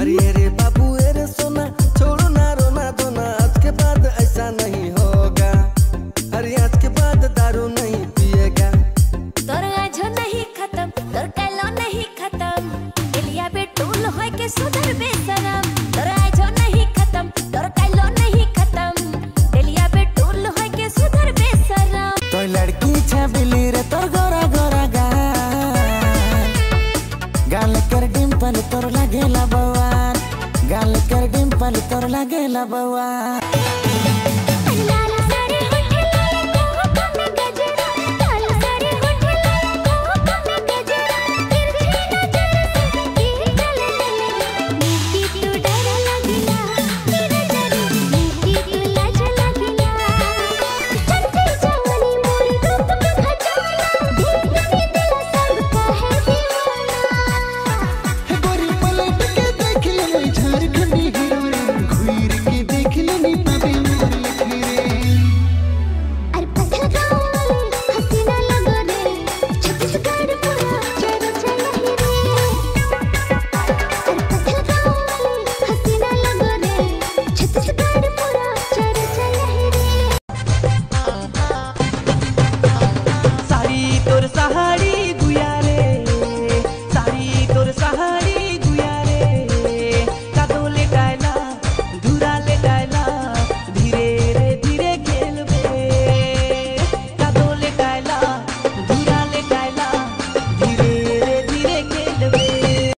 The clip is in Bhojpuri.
अरे अरे बाबू अरे सोना छोड़ो ना रोना धोना, आज के बाद ऐसा नहीं होगा। अरे आज के बाद दारू नहीं पिएगा। तोर आज नहीं खत्म, तोर कलो नहीं खत्म, दिलिया पे टूल होय के सुधर बेशरम। तोर आज नहीं खत्म, तोर कलो नहीं खत्म, दिलिया पे टूल होय के सुधर बेशरम। तो लड़की छबिली रे तोर गोरा गोरा गाल कर डिंपल तोर लागेला बवाल, गाल कर डिंपल तोर लागेला बवाल।